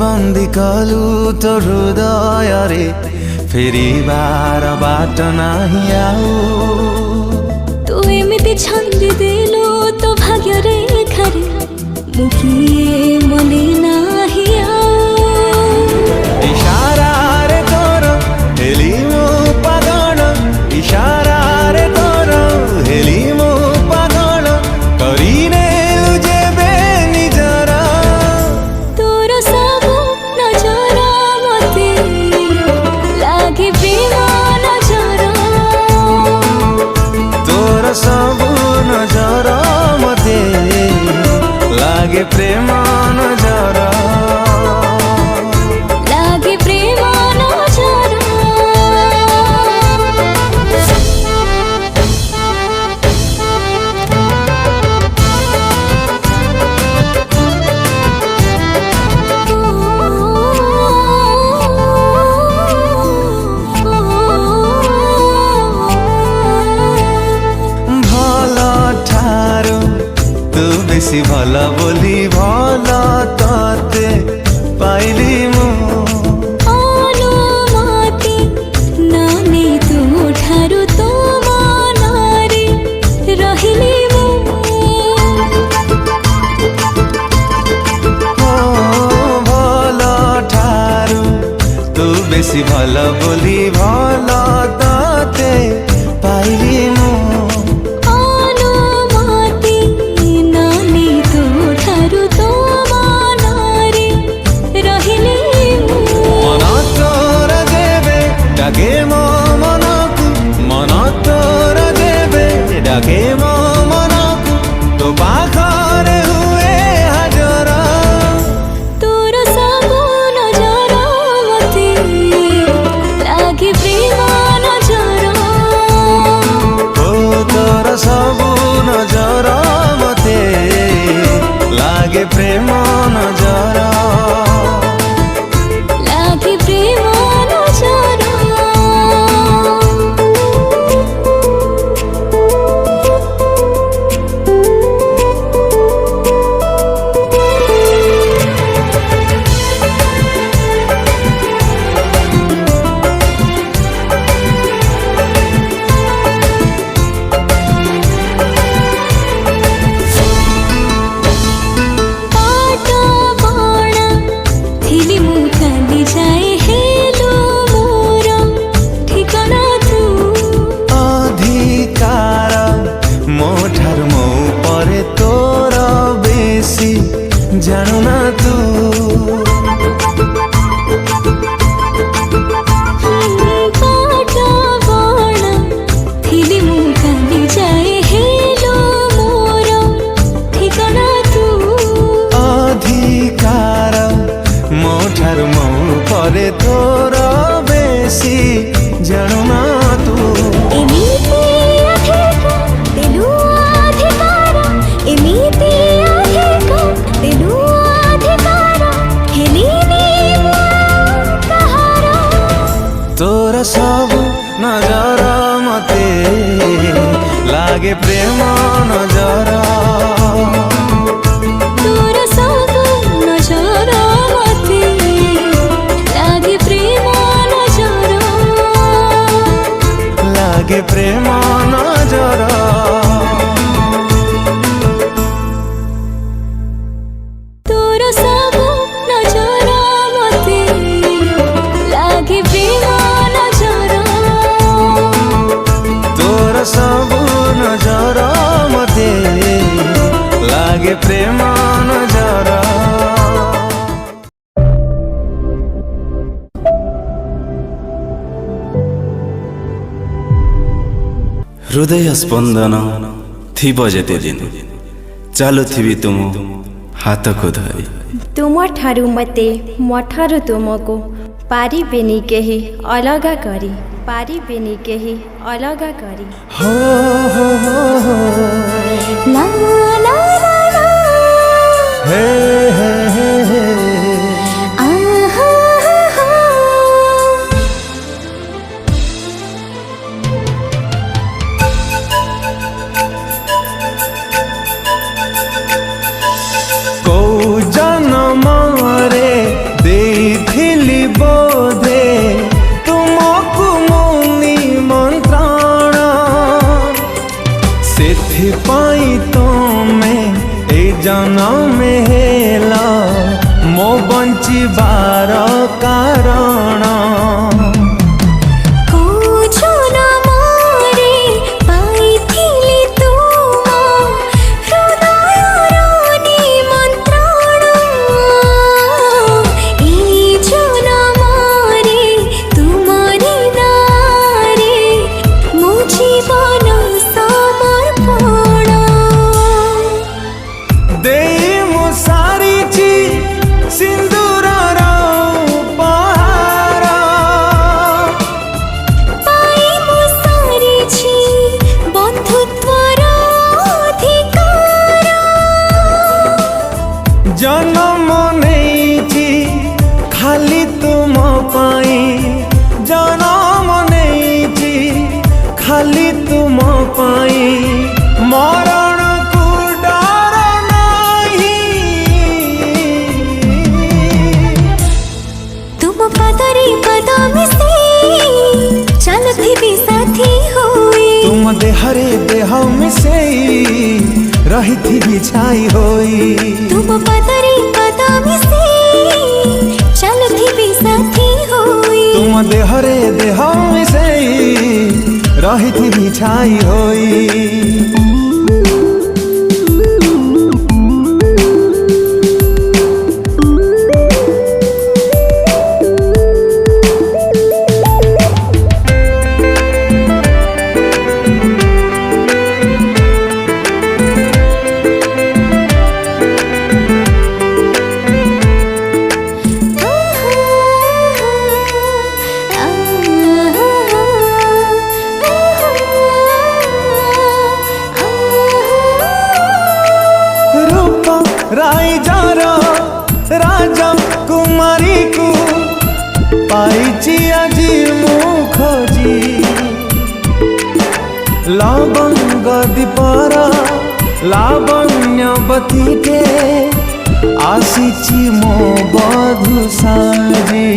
बंदी कलु तो हृदय रे फेरी बार बाट नाही आऊ तू एमिति छंदी देलु तो भाग्य रेखा रे मुखिए मने नाही आऊ इशारा रे तोर हेली मो पागल इशारा रे तोर हेली मो पागल करीने सबु नजर मते लागे प्रेम नजर लागे प्रेम नजर बेसी भल बोली भल तते पाइली मु अनुमति नानी तुम ठारू तो मनारे रहिली मु भल ठारू तू बेसी भल बोली भल तते पाइली मु डाके मो मनकु मन तोर देवे डाके मो मनकु तो पाखरे हुए हाजर तोर सबु नजर मते लागे प्रेम नजर ओ तोर सबु नजर मते लागे प्रेम नजर लागे प्रेम नजर जानू ना तू पाटा बाणा थिली मु काली जाए हेलो मोर ठिकाना तू अधिकार मो ठारू मो परे तोर बेसी जानू ना तू एमिति अधिकार देलु अधिकार एमिति अधिकार देलु अधिकार हेलिनी मु कहार तोर सब नजर मते लागे प्रेम नजर तोर सब नजर मते लागे प्रेम नजर लागे प्रेम नजर तोर सब नजर मते लागे प्रेम नजर तोर सब नजर मते लागे प्रेम नजर हृदय स्पंदन थिब जेते दिन चालू थिबी तुम हाथ को धरी तुम ठारू मते मठारू तुमको पारिबेनी केही अलगा करी पारिबेनी केही अलगा करी हो पाई तो मैं ए जनम हेला मो बंचिबार कारण जन्म नहीं खाली तुम पाई जन्म नहीं खाली तुम पाई मरण को डर नहीं तुम पदरी पद मिसे चलती साथी होई तुम देहरे देह मिसे रही थी बिछाई होई तुम पदरी पद मिसे चलती साथी होई तुम देहरे देह मिसे रही थी बिछाई होई राइजार राजा कुमारी को पाइची आजी मुखजी लवंग दीपर लावण्यवतीटे आसीची मो बधु साजी।